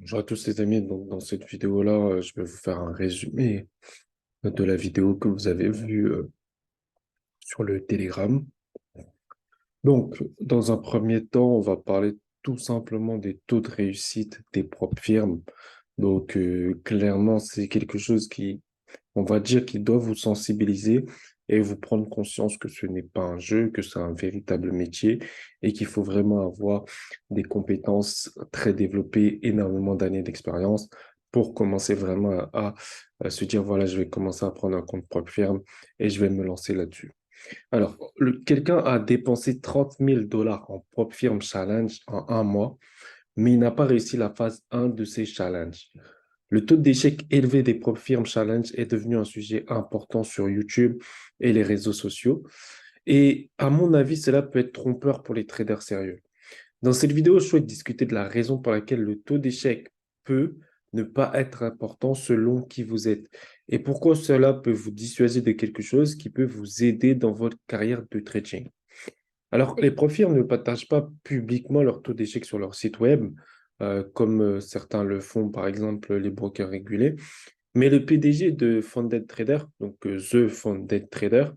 Bonjour à tous les amis, donc dans cette vidéo-là, je vais vous faire un résumé de la vidéo que vous avez vue sur le Telegram. Donc, dans un premier temps, on va parler tout simplement des taux de réussite des propres firmes. Donc, clairement, c'est quelque chose qui, on va dire, qui doit vous sensibiliser et vous prendre conscience que ce n'est pas un jeu, que c'est un véritable métier et qu'il faut vraiment avoir des compétences très développées, énormément d'années d'expérience pour commencer vraiment à se dire, voilà, je vais commencer à prendre un compte propre firme et je vais me lancer là-dessus. Alors, quelqu'un a dépensé 30 000 $ en propre firme challenge en un mois, mais il n'a pas réussi la phase 1 de ces challenges. Le taux d'échec élevé des propres firmes challenge est devenu un sujet important sur YouTube et les réseaux sociaux. Et à mon avis, cela peut être trompeur pour les traders sérieux. Dans cette vidéo, je souhaite discuter de la raison pour laquelle le taux d'échec peut ne pas être important selon qui vous êtes et pourquoi cela peut vous dissuader de quelque chose qui peut vous aider dans votre carrière de trading. Alors, les profils ne partagent pas publiquement leur taux d'échec sur leur site web, comme certains le font, par exemple les brokers régulés. Mais le PDG de Funded Trader, donc The Funded Trader,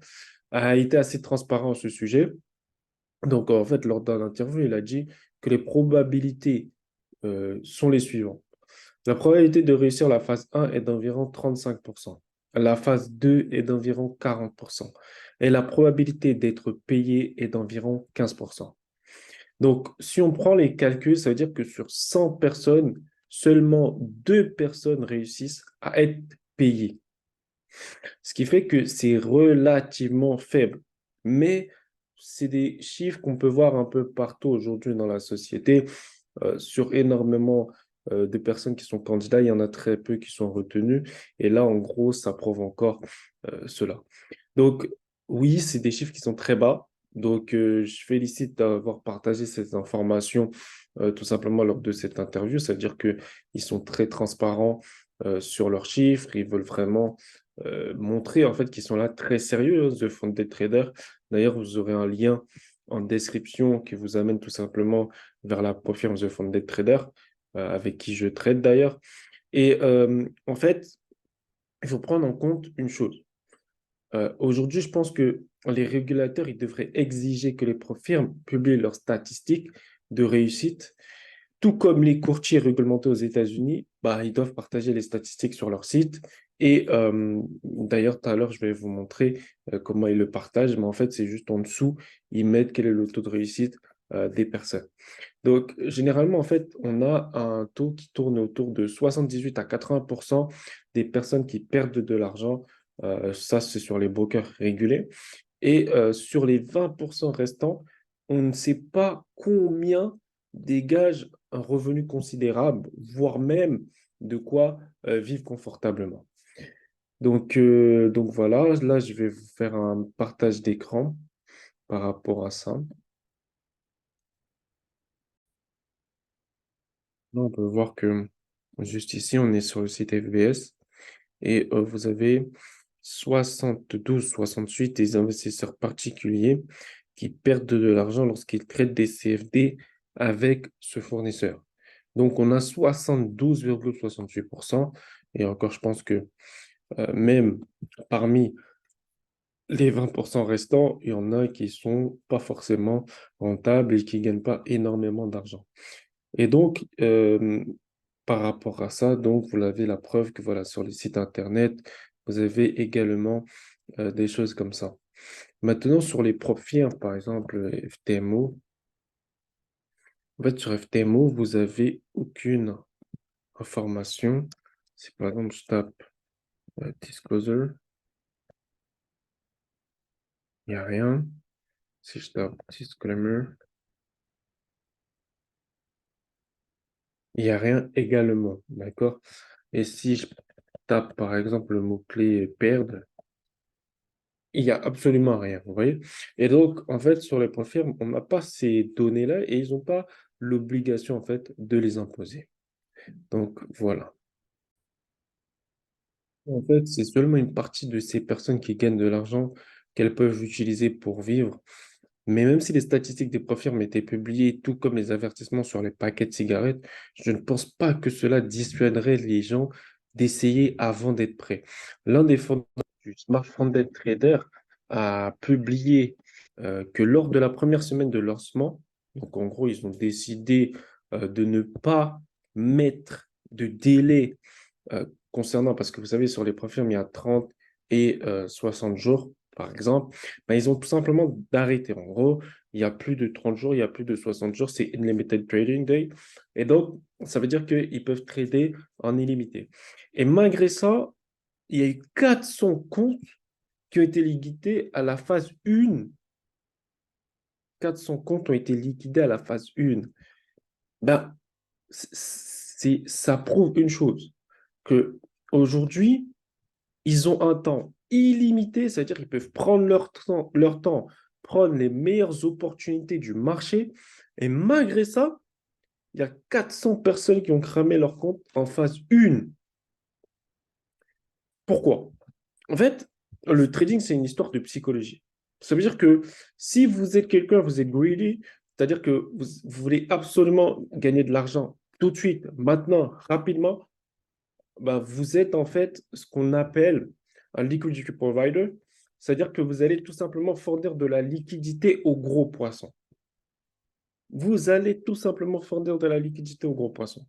a été assez transparent à ce sujet. Donc, en fait, lors d'un interview, il a dit que les probabilités sont les suivantes. La probabilité de réussir la phase 1 est d'environ 35%. La phase 2 est d'environ 40%. Et la probabilité d'être payé est d'environ 15%. Donc, si on prend les calculs, ça veut dire que sur 100 personnes, seulement 2 personnes réussissent à être payées. Ce qui fait que c'est relativement faible. Mais c'est des chiffres qu'on peut voir un peu partout aujourd'hui dans la société. Sur énormément de personnes qui sont candidats, il y en a très peu qui sont retenus. Et là, en gros, ça prouve encore cela. Donc, oui, c'est des chiffres qui sont très bas. Donc, je félicite d'avoir partagé ces informations tout simplement lors de cette interview. C'est-à-dire qu'ils sont très transparents sur leurs chiffres. Ils veulent vraiment montrer en fait qu'ils sont là très sérieux, hein, The Funded Trader. D'ailleurs, vous aurez un lien en description qui vous amène tout simplement vers la firme The Funded Trader, avec qui je trade d'ailleurs. Et en fait, il faut prendre en compte une chose. Aujourd'hui, je pense que les régulateurs, ils devraient exiger que les firmes publient leurs statistiques de réussite, tout comme les courtiers réglementés aux États-Unis, bah, ils doivent partager les statistiques sur leur site. Et d'ailleurs, tout à l'heure, je vais vous montrer comment ils le partagent, mais en fait, c'est juste en dessous, ils mettent quel est le taux de réussite des personnes. Donc, généralement, en fait, on a un taux qui tourne autour de 78 à 80% des personnes qui perdent de l'argent. Ça, c'est sur les brokers régulés. Et sur les 20% restants, on ne sait pas combien dégagent un revenu considérable, voire même de quoi vivre confortablement. Donc voilà, là, je vais vous faire un partage d'écran par rapport à ça. Là, on peut voir que juste ici, on est sur le site FBS et vous avez 72-68 des investisseurs particuliers qui perdent de l'argent lorsqu'ils traitent des CFD avec ce fournisseur. Donc, on a 72,68%. Et encore, je pense que même parmi les 20% restants, il y en a qui sont pas forcément rentables et qui gagnent pas énormément d'argent. Et donc, par rapport à ça, donc, vous avez la preuve que voilà, sur les sites Internet, vous avez également des choses comme ça. Maintenant, sur les propres firmes, par exemple, FTMO, en fait, sur FTMO, vous avez aucune information. Si par exemple, je tape Disclosure, il n'y a rien. Si je tape Disclaimer, il n'y a rien également. D'accord? Et si je tape, par exemple, le mot-clé perdre, il n'y a absolument rien, vous voyez? Et donc, en fait, sur les points firmes, on n'a pas ces données-là et ils n'ont pas l'obligation, en fait, de les imposer. Donc, voilà. En fait, c'est seulement une partie de ces personnes qui gagnent de l'argent qu'elles peuvent utiliser pour vivre. Mais même si les statistiques des profils étaient publiées, tout comme les avertissements sur les paquets de cigarettes, je ne pense pas que cela dissuaderait les gens d'essayer avant d'être prêts. L'un des fondateurs du Smart Fonded Trader a publié que lors de la première semaine de lancement, donc en gros, ils ont décidé de ne pas mettre de délai concernant, parce que vous savez, sur les profils, il y a 30 et 60 jours, par exemple, ben, ils ont tout simplement d'arrêter. En gros, il y a plus de 30 jours, il y a plus de 60 jours, c'est Unlimited Trading Day. Et donc, ça veut dire qu'ils peuvent trader en illimité. Et malgré ça, il y a eu 400 comptes qui ont été liquidés à la phase 1. 400 comptes ont été liquidés à la phase 1. Ben, ça prouve une chose, que aujourd'hui, ils ont un temps illimité, c'est-à-dire qu'ils peuvent prendre leur temps, prendre les meilleures opportunités du marché. Et malgré ça, il y a 400 personnes qui ont cramé leur compte en phase 1. Pourquoi? En fait, le trading, c'est une histoire de psychologie. Ça veut dire que si vous êtes quelqu'un, vous êtes greedy, c'est-à-dire que vous voulez absolument gagner de l'argent tout de suite, maintenant, rapidement, ben, vous êtes en fait ce qu'on appelle un liquidity provider, c'est-à-dire que vous allez tout simplement fournir de la liquidité aux gros poissons. Vous allez tout simplement fournir de la liquidité aux gros poissons.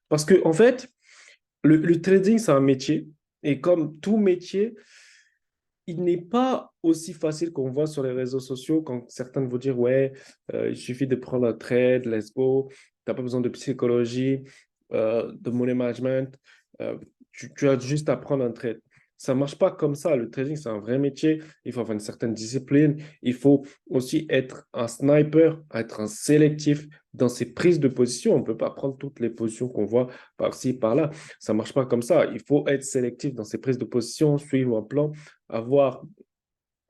Parce que, en fait, le trading, c'est un métier. Et comme tout métier, il n'est pas aussi facile qu'on voit sur les réseaux sociaux quand certains vont dire, ouais, il suffit de prendre un trade, let's go, tu n'as pas besoin de psychologie, de money management, euh, tu as juste à prendre un trade. Ça ne marche pas comme ça. Le trading, c'est un vrai métier. Il faut avoir une certaine discipline. Il faut aussi être un sniper, être un sélectif dans ses prises de position. On ne peut pas prendre toutes les positions qu'on voit par-ci, par-là. Ça ne marche pas comme ça. Il faut être sélectif dans ses prises de position, suivre un plan, avoir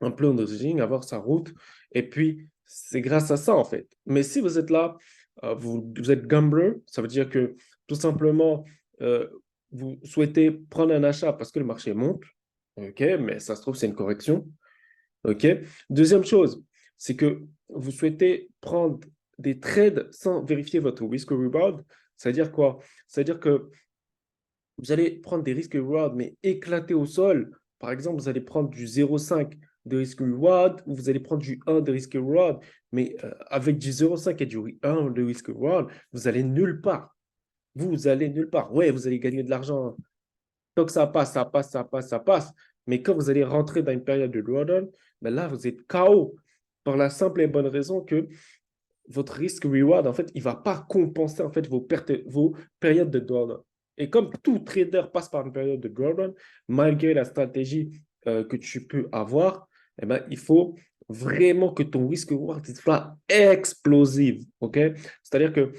un plan de trading, avoir sa route. Et puis, c'est grâce à ça, en fait. Mais si vous êtes là, vous êtes gambler, ça veut dire que tout simplement, euh, vous souhaitez prendre un achat parce que le marché monte. OK, mais ça se trouve, c'est une correction. OK. Deuxième chose, c'est que vous souhaitez prendre des trades sans vérifier votre risk reward. C'est-à-dire quoi? C'est-à-dire que vous allez prendre des risques reward, mais éclatés au sol. Par exemple, vous allez prendre du 0,5 de risque reward ou vous allez prendre du 1 de risque reward. Mais avec du 0,5 et du 1 de risque reward, vous allez nulle part. Vous allez nulle part. Ouais, vous allez gagner de l'argent. Tant que ça passe, ça passe, ça passe, ça passe. Mais quand vous allez rentrer dans une période de drawdown, ben là, vous êtes KO. Par la simple et bonne raison que votre risque reward, en fait, il ne va pas compenser en fait vos pertes, vos périodes de drawdown. Et comme tout trader passe par une période de drawdown, malgré la stratégie que tu peux avoir, eh ben, il faut vraiment que ton risque reward soit explosif. Okay? C'est-à-dire que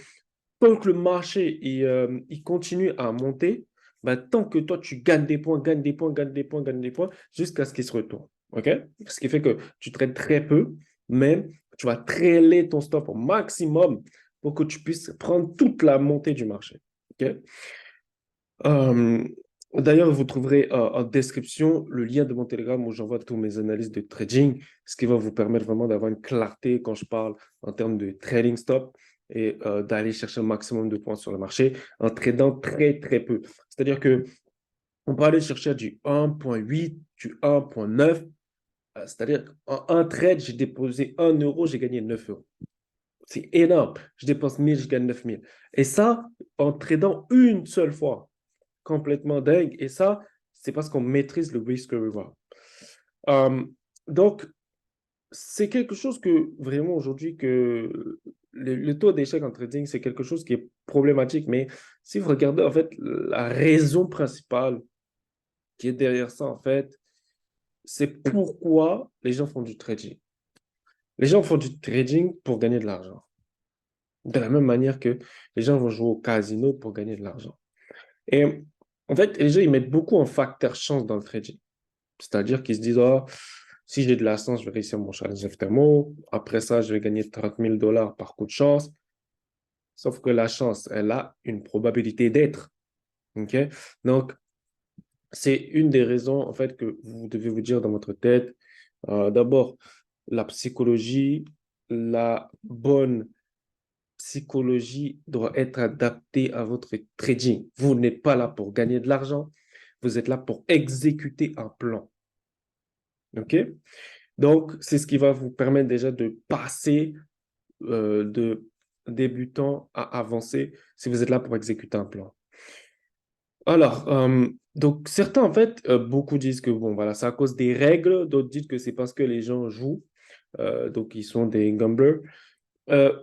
tant que le marché il continue à monter, ben, tant que toi tu gagnes des points, gagnes des points, gagnes des points, gagnes des points, jusqu'à ce qu'il se retourne. Okay? Ce qui fait que tu trades très peu, mais tu vas trailer ton stop au maximum pour que tu puisses prendre toute la montée du marché. OK? Euh, D'ailleurs, vous trouverez en description le lien de mon Telegram où j'envoie tous mes analyses de trading, ce qui va vous permettre vraiment d'avoir une clarté quand je parle en termes de trading stop et d'aller chercher un maximum de points sur le marché en tradant très, très peu. C'est-à-dire que on peut aller chercher du 1,8, du 1,9. C'est-à-dire qu'en un trade, j'ai déposé 1 euro, j'ai gagné 9 euros. C'est énorme. Je dépense 1000, je gagne 9000. Et ça, en tradant une seule fois. Complètement dingue. Et ça, c'est parce qu'on maîtrise le risk reward. Euh, donc, c'est quelque chose que vraiment aujourd'hui, que le taux d'échec en trading, c'est quelque chose qui est problématique. Mais si vous regardez, en fait, la raison principale qui est derrière ça, en fait, c'est pourquoi les gens font du trading. Les gens font du trading pour gagner de l'argent. De la même manière que les gens vont jouer au casino pour gagner de l'argent. Et en fait, les gens, ils mettent beaucoup en facteur chance dans le trading. C'est-à-dire qu'ils se disent, oh, si j'ai de la chance, je vais réussir mon challenge FTMO. Après ça, je vais gagner 30 000 dollars par coup de chance. Sauf que la chance, elle a une probabilité d'être. OK? Donc, c'est une des raisons, en fait, que vous devez vous dire dans votre tête. D'abord, la psychologie, la bonne psychologie doit être adaptée à votre trading. Vous n'êtes pas là pour gagner de l'argent, vous êtes là pour exécuter un plan. OK? Donc, c'est ce qui va vous permettre déjà de passer de débutant à avancé si vous êtes là pour exécuter un plan. Alors, donc certains, en fait, beaucoup disent que bon, voilà, c'est à cause des règles, d'autres disent que c'est parce que les gens jouent, donc ils sont des gamblers.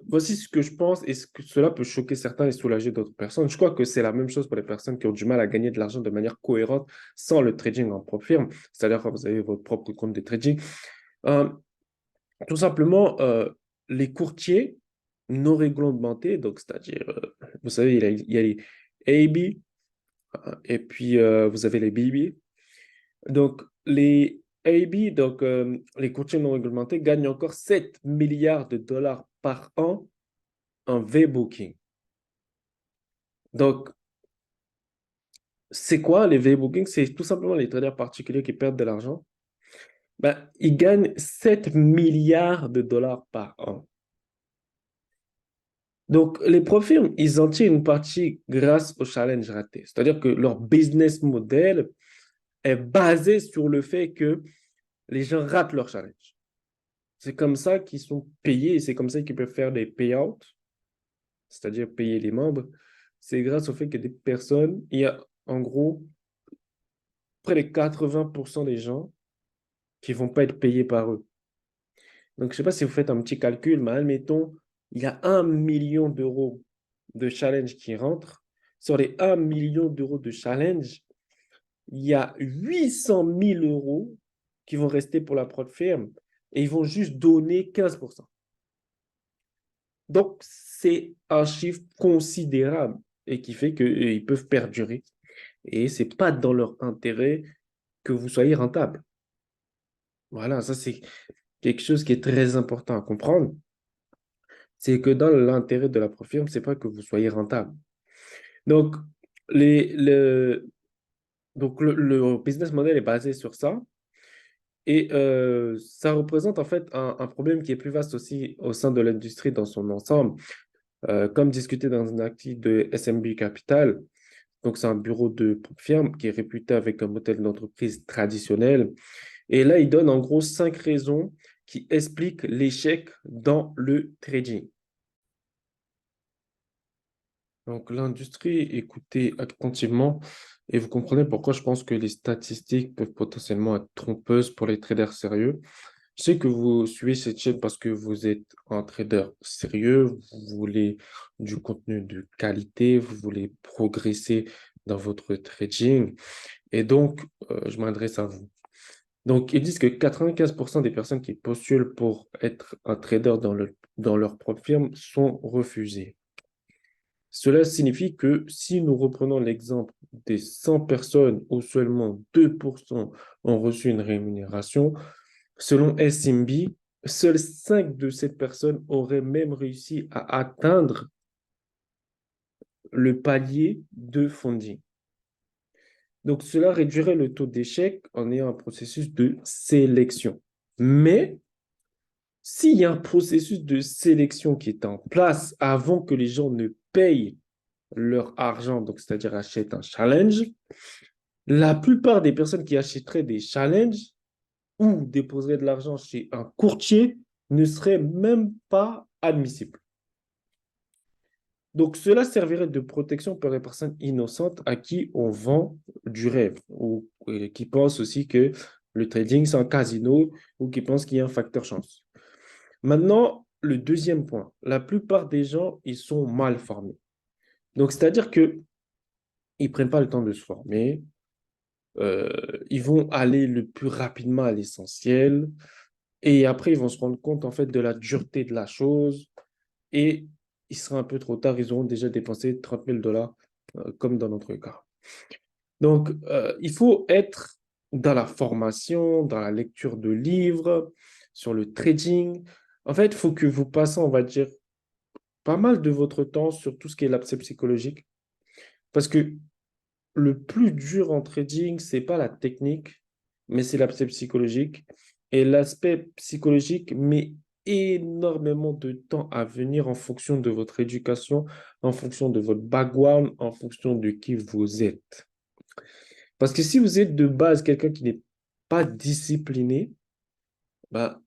Voici ce que je pense et ce que cela peut choquer certains et soulager d'autres personnes. Je crois que c'est la même chose pour les personnes qui ont du mal à gagner de l'argent de manière cohérente sans le trading en propre firme, c'est-à-dire quand vous avez votre propre compte de trading. Euh, Tout simplement, les courtiers non réglementés, donc c'est-à-dire, vous savez, il y a les AB et puis vous avez les BB. Donc, les AB, donc les courtiers non réglementés, gagnent encore 7 milliards de dollars par an en V-Booking. Donc, c'est quoi les V-Booking? C'est tout simplement les traders particuliers qui perdent de l'argent. Ben, ils gagnent 7 milliards de dollars par an. Donc, les profils, ils en tirent une partie grâce au challenge raté. C'est-à-dire que leur business model est basé sur le fait que les gens ratent leur challenge. C'est comme ça qu'ils sont payés et c'est comme ça qu'ils peuvent faire des payouts, c'est-à-dire payer les membres. C'est grâce au fait que des personnes, il y a en gros près de 80% des gens qui ne vont pas être payés par eux. Donc, je ne sais pas si vous faites un petit calcul, mais admettons, il y a 1 million d'euros de challenge qui rentrent. Sur les 1 million d'euros de challenge, il y a 800 000 euros qui vont rester pour la prod firme et ils vont juste donner 15%. Donc, c'est un chiffre considérable et qui fait qu'ils peuvent perdurer. Et ce n'est pas dans leur intérêt que vous soyez rentable. Voilà, ça c'est quelque chose qui est très important à comprendre. C'est que dans l'intérêt de la prod firme, ce n'est pas que vous soyez rentable. Donc, les, le, le business model est basé sur ça. Et ça représente en fait un problème qui est plus vaste aussi au sein de l'industrie dans son ensemble. Comme discuté dans un article de SMB Capital, donc c'est un bureau de firme qui est réputé avec un modèle d'entreprise traditionnel. Et là, il donne en gros 5 raisons qui expliquent l'échec dans le trading. Donc l'industrie, écoutez attentivement et vous comprenez pourquoi je pense que les statistiques peuvent potentiellement être trompeuses pour les traders sérieux. Je sais que vous suivez cette chaîne parce que vous êtes un trader sérieux, vous voulez du contenu de qualité, vous voulez progresser dans votre trading et donc je m'adresse à vous. Donc, ils disent que 95% des personnes qui postulent pour être un trader dans leur propre firme sont refusées. Cela signifie que si nous reprenons l'exemple des 100 personnes où seulement 2% ont reçu une rémunération, selon SMB, seules 5 de ces personnes auraient même réussi à atteindre le palier de funding. Donc, cela réduirait le taux d'échec en ayant un processus de sélection. Mais s'il y a un processus de sélection qui est en place avant que les gens ne payent leur argent, donc c'est-à-dire achètent un challenge, la plupart des personnes qui achèteraient des challenges ou déposeraient de l'argent chez un courtier ne seraient même pas admissibles. Donc, cela servirait de protection pour les personnes innocentes à qui on vend du rêve ou qui pensent aussi que le trading, c'est un casino ou qui pensent qu'il y a un facteur chance. Maintenant, le deuxième point, la plupart des gens, ils sont mal formés. Donc, c'est-à-dire qu'ils ne prennent pas le temps de se former, euh, ils vont aller le plus rapidement à l'essentiel et après, ils vont se rendre compte en fait de la dureté de la chose et il sera un peu trop tard, ils auront déjà dépensé 30 000 dollars comme dans notre cas. Donc, il faut être dans la formation, dans la lecture de livres, sur le trading. En fait, il faut que vous passez, on va dire, pas mal de votre temps sur tout ce qui est l'aspect psychologique. Parce que le plus dur en trading, c'est pas la technique, mais c'est l'aspect psychologique. Et l'aspect psychologique met énormément de temps à venir en fonction de votre éducation, en fonction de votre background, en fonction de qui vous êtes. Parce que si vous êtes de base quelqu'un qui n'est pas discipliné, bah,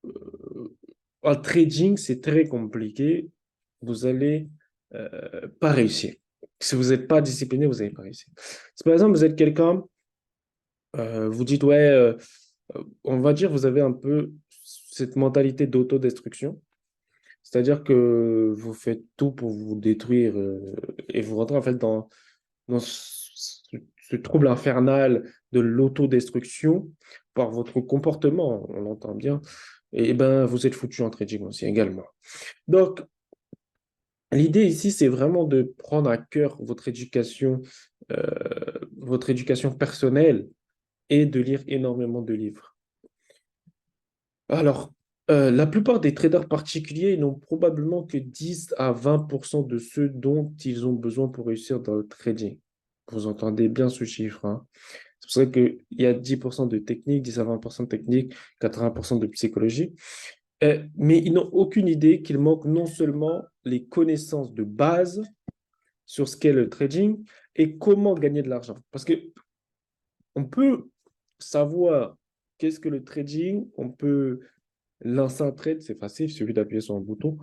euh, en trading, c'est très compliqué. Vous allez pas réussir. Si vous n'êtes pas discipliné, vous n'allez pas réussir. Si par exemple, vous êtes quelqu'un, vous dites, ouais, on va dire, vous avez un peu cette mentalité d'autodestruction. C'est-à-dire que vous faites tout pour vous détruire et vous rentrez en fait dans ce trouble infernal de l'autodestruction par votre comportement, on l'entend bien, et ben vous êtes foutu en trading aussi également. Donc, l'idée ici, c'est vraiment de prendre à cœur votre éducation personnelle et de lire énormément de livres. Alors, la plupart des traders particuliers n'ont probablement que 10 à 20% de ceux dont ils ont besoin pour réussir dans le trading. Vous entendez bien ce chiffre, hein. C'est pour ça qu'il y a 10% de technique, 10 à 20% de technique, 80% de psychologie. Mais ils n'ont aucune idée qu'il manque non seulement les connaissances de base sur ce qu'est le trading et comment gagner de l'argent. Parce que on peut savoir qu'est-ce que le trading, on peut lancer un trade, c'est facile, il suffit d'appuyer sur un bouton.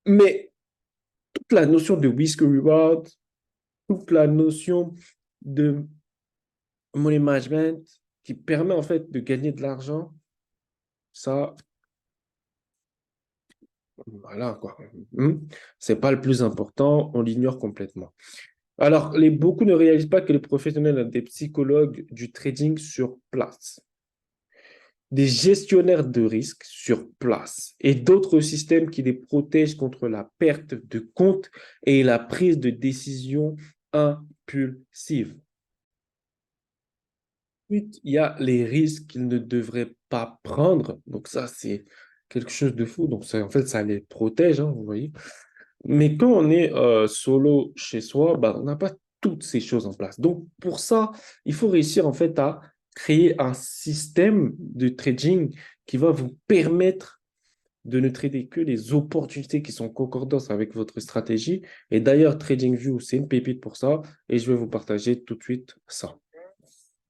Mais toute la notion de risk reward, toute la notion de money management qui permet en fait de gagner de l'argent, ça, voilà quoi. C'est pas le plus important, on l'ignore complètement. Alors, beaucoup ne réalisent pas que les professionnels ont des psychologues du trading sur place, des gestionnaires de risque sur place et d'autres systèmes qui les protègent contre la perte de compte et la prise de décision impulsive. Ensuite, il y a les risques qu'ils ne devraient pas prendre. Donc ça, c'est quelque chose de fou. Donc ça, en fait, ça les protège, hein, vous voyez. Mais quand on est solo chez soi, bah, on n'a pas toutes ces choses en place. Donc pour ça, il faut réussir en fait à créer un système de trading qui va vous permettre de ne trader que les opportunités qui sont concordantes avec votre stratégie. Et d'ailleurs, TradingView, c'est une pépite pour ça. Et je vais vous partager tout de suite ça.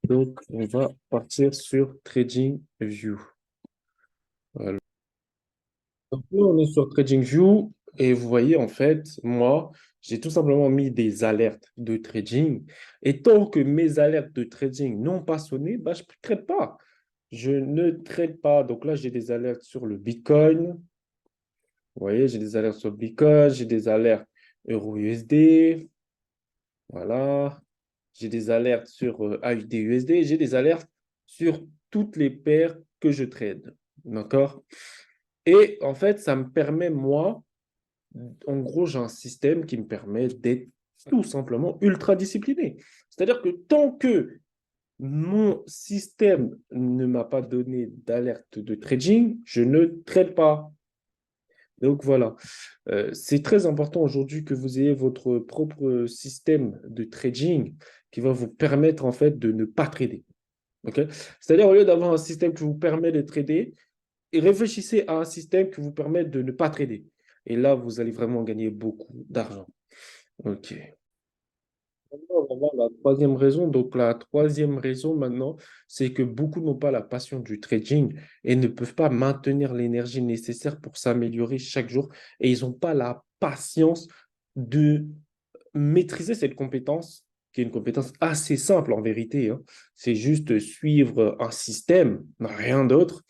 Donc, on va partir sur TradingView. Voilà. Donc là, on est sur TradingView et vous voyez, en fait, moi, j'ai tout simplement mis des alertes de trading. Et tant que mes alertes de trading n'ont pas sonné, bah, je ne trade pas. Je ne trade pas. Donc là, j'ai des alertes sur le Bitcoin. Vous voyez, j'ai des alertes sur le Bitcoin, j'ai des alertes Euro-USD. Voilà. J'ai des alertes sur AUD-USD. J'ai des alertes sur toutes les paires que je trade. D'accord? Et en fait, ça me permet, moi, en gros, j'ai un système qui me permet d'être tout simplement ultra discipliné. C'est-à-dire que tant que mon système ne m'a pas donné d'alerte de trading, je ne trade pas. Donc voilà, c'est très important aujourd'hui que vous ayez votre propre système de trading qui va vous permettre en fait de ne pas trader. Okay. C'est-à-dire au lieu d'avoir un système qui vous permet de trader, réfléchissez à un système qui vous permet de ne pas trader. Et là, vous allez vraiment gagner beaucoup d'argent. OK. Maintenant, on va voir la troisième raison. Donc, la troisième raison maintenant, c'est que beaucoup n'ont pas la passion du trading et ne peuvent pas maintenir l'énergie nécessaire pour s'améliorer chaque jour. Et ils n'ont pas la patience de maîtriser cette compétence, qui est une compétence assez simple en vérité, hein. C'est juste suivre un système, rien d'autre.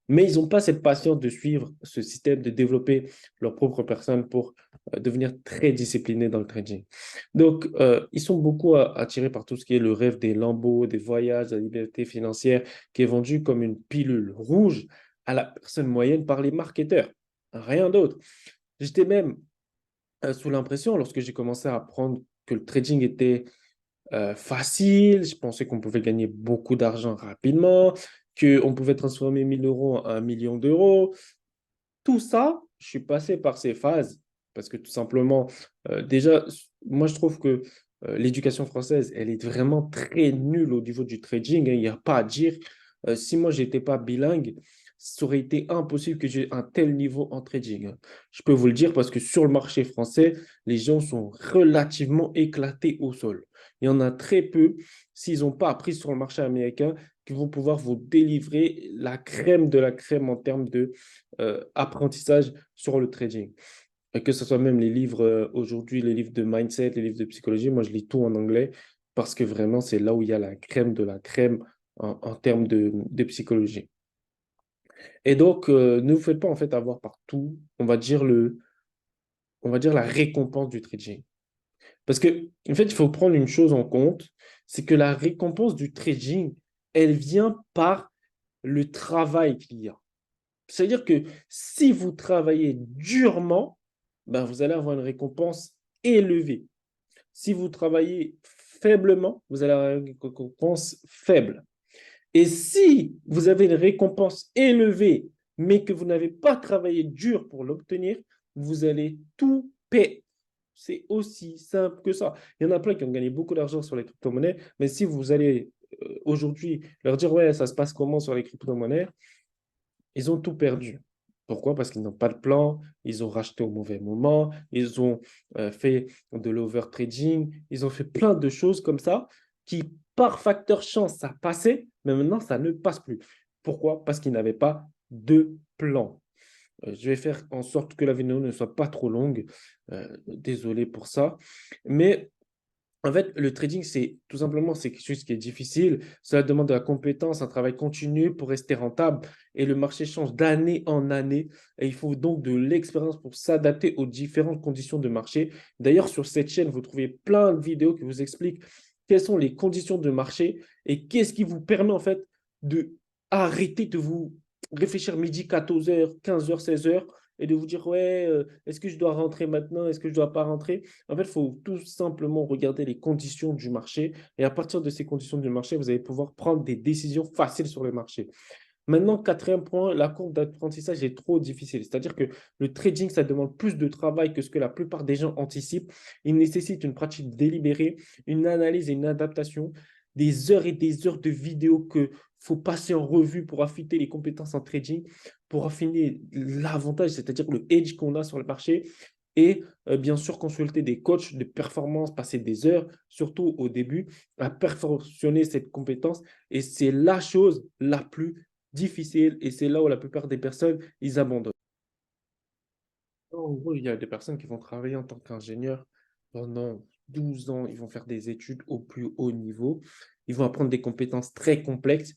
Mais ils n'ont pas cette patience de suivre ce système, de développer leur propre personne pour devenir très disciplinés dans le trading. Donc, ils sont beaucoup attirés par tout ce qui est le rêve des lambeaux, des voyages, de la liberté financière, qui est vendu comme une pilule rouge à la personne moyenne par les marketeurs. Rien d'autre. J'étais même sous l'impression, lorsque j'ai commencé à apprendre que le trading était facile, je pensais qu'on pouvait gagner beaucoup d'argent rapidement, qu'on pouvait transformer 1 000 € en 1 million d'euros. Tout ça, je suis passé par ces phases parce que tout simplement, déjà, moi je trouve que l'éducation française, elle est vraiment très nulle au niveau du trading, hein, il n'y a pas à dire. Si moi, je n'étais pas bilingue, ça aurait été impossible que j'ai un tel niveau en trading, hein. Je peux vous le dire parce que sur le marché français, les gens sont relativement éclatés au sol. Il y en a très peu, s'ils n'ont pas appris sur le marché américain, qui vont pouvoir vous délivrer la crème de la crème en termes de apprentissage sur le trading. Et que ce soit même les livres aujourd'hui, les livres de mindset, les livres de psychologie, moi je lis tout en anglais parce que vraiment c'est là où il y a la crème de la crème en termes de psychologie. Et donc, ne vous faites pas en fait avoir partout, on va dire la récompense du trading. Parce que, en fait, il faut prendre une chose en compte, c'est que la récompense du trading, elle vient par le travail qu'il y a. C'est-à-dire que si vous travaillez durement, ben, vous allez avoir une récompense élevée. Si vous travaillez faiblement, vous allez avoir une récompense faible. Et si vous avez une récompense élevée, mais que vous n'avez pas travaillé dur pour l'obtenir, vous allez tout payer. C'est aussi simple que ça. Il y en a plein qui ont gagné beaucoup d'argent sur les crypto-monnaies, mais si vous allez aujourd'hui leur dire, ouais, ça se passe comment sur les crypto-monnaies, ils ont tout perdu. Pourquoi? Parce qu'ils n'ont pas de plan, ils ont racheté au mauvais moment, ils ont fait de l'overtrading, ils ont fait plein de choses comme ça qui, par facteur chance, ça passait, mais maintenant, ça ne passe plus. Pourquoi? Parce qu'ils n'avaient pas de plan. Je vais faire en sorte que la vidéo ne soit pas trop longue. Désolé pour ça. Mais en fait, le trading, c'est tout simplement, c'est quelque chose qui est difficile. Cela demande de la compétence, un travail continu pour rester rentable. Et le marché change d'année en année. Et il faut donc de l'expérience pour s'adapter aux différentes conditions de marché. D'ailleurs, sur cette chaîne, vous trouvez plein de vidéos qui vous expliquent quelles sont les conditions de marché et qu'est-ce qui vous permet en fait de arrêter de vous réfléchir midi, 14h, 15h, 16h et de vous dire, ouais, est-ce que je dois rentrer maintenant? Est-ce que je ne dois pas rentrer? En fait, il faut tout simplement regarder les conditions du marché et à partir de ces conditions du marché, vous allez pouvoir prendre des décisions faciles sur le marché. Maintenant, quatrième point, la courbe d'apprentissage est trop difficile. C'est-à-dire que le trading, ça demande plus de travail que ce que la plupart des gens anticipent. Il nécessite une pratique délibérée, une analyse et une adaptation, des heures et des heures de vidéos que faut passer en revue pour affiner les compétences en trading, pour affiner l'avantage, c'est-à-dire le edge qu'on a sur le marché. Et bien sûr, consulter des coachs de performance, passer des heures, surtout au début, à perfectionner cette compétence. Et c'est la chose la plus difficile et c'est là où la plupart des personnes, ils abandonnent. En gros, il y a des personnes qui vont travailler en tant qu'ingénieur pendant 12 ans, ils vont faire des études au plus haut niveau, ils vont apprendre des compétences très complexes,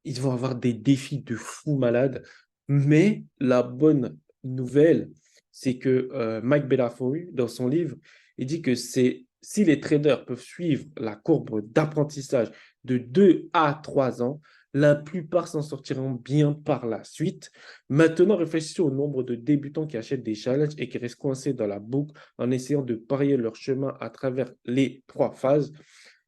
ils vont avoir des défis de fou malade. Mais la bonne nouvelle, c'est que Mike Bellafoy, dans son livre, il dit que si les traders peuvent suivre la courbe d'apprentissage de 2 à 3 ans, la plupart s'en sortiront bien par la suite. Maintenant, réfléchissez au nombre de débutants qui achètent des challenges et qui restent coincés dans la boucle en essayant de parier leur chemin à travers les 3 phases.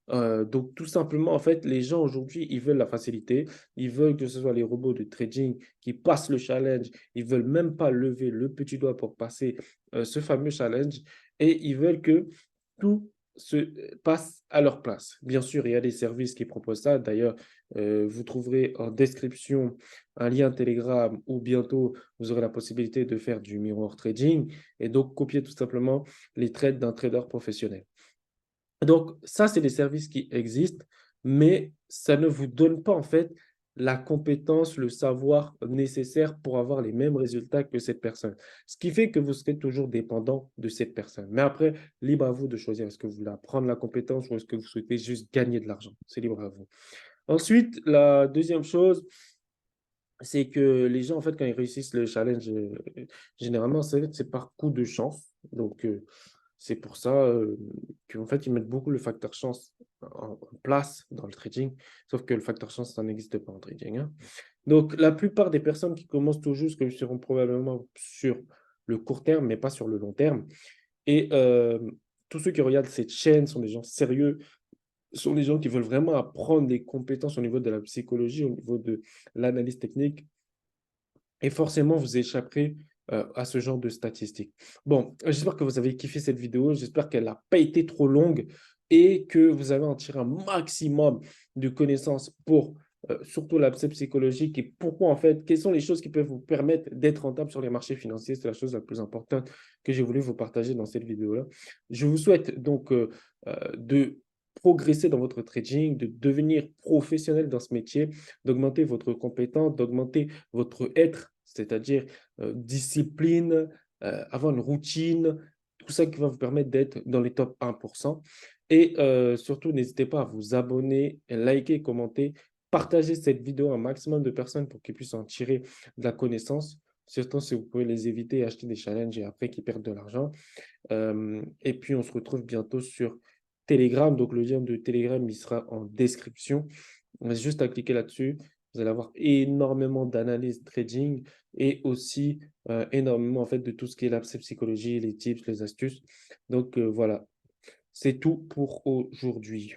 Donc, tout simplement, en fait, les gens aujourd'hui, ils veulent la facilité. Ils veulent que ce soit les robots de trading qui passent le challenge. Ils ne veulent même pas lever le petit doigt pour passer ce fameux challenge. Et ils veulent que tout se passe à leur place. Bien sûr, il y a des services qui proposent ça. D'ailleurs, vous trouverez en description un lien Telegram où bientôt vous aurez la possibilité de faire du mirror trading et donc copier tout simplement les trades d'un trader professionnel. Donc, ça, c'est des services qui existent, mais ça ne vous donne pas en fait la compétence, le savoir nécessaire pour avoir les mêmes résultats que cette personne. Ce qui fait que vous serez toujours dépendant de cette personne. Mais après, libre à vous de choisir est-ce que vous voulez apprendre la compétence ou est-ce que vous souhaitez juste gagner de l'argent. C'est libre à vous. Ensuite, la deuxième chose, c'est que les gens, en fait, quand ils réussissent le challenge, généralement, c'est par coup de chance. Donc, c'est pour ça qu'en fait, ils mettent beaucoup le facteur chance en place dans le trading, sauf que le facteur chance, ça n'existe pas en trading, hein. Donc, la plupart des personnes qui commencent tout juste seront probablement sur le court terme, mais pas sur le long terme. Et tous ceux qui regardent cette chaîne sont des gens sérieux, sont des gens qui veulent vraiment apprendre des compétences au niveau de la psychologie, au niveau de l'analyse technique. Et forcément, vous échapperez à ce genre de statistiques. Bon, j'espère que vous avez kiffé cette vidéo. J'espère qu'elle n'a pas été trop longue et que vous avez en tiré un maximum de connaissances pour surtout l'aspect psychologique et pourquoi, en fait, quelles sont les choses qui peuvent vous permettre d'être rentable sur les marchés financiers. C'est la chose la plus importante que j'ai voulu vous partager dans cette vidéo-là. Je vous souhaite donc de progresser dans votre trading, de devenir professionnel dans ce métier, d'augmenter votre compétence, d'augmenter votre être, c'est-à-dire discipline, avoir une routine, tout ça qui va vous permettre d'être dans les top 1%. Et surtout, n'hésitez pas à vous abonner, liker, commenter, partager cette vidéo à un maximum de personnes pour qu'ils puissent en tirer de la connaissance, surtout si vous pouvez les éviter et acheter des challenges et après qu'ils perdent de l'argent. Et puis, on se retrouve bientôt sur Telegram. Donc, le lien de Telegram, il sera en description. On a juste à cliquer là-dessus. Vous allez avoir énormément d'analyses trading et aussi énormément en fait de tout ce qui est la psychologie, les tips, les astuces. Donc voilà, c'est tout pour aujourd'hui.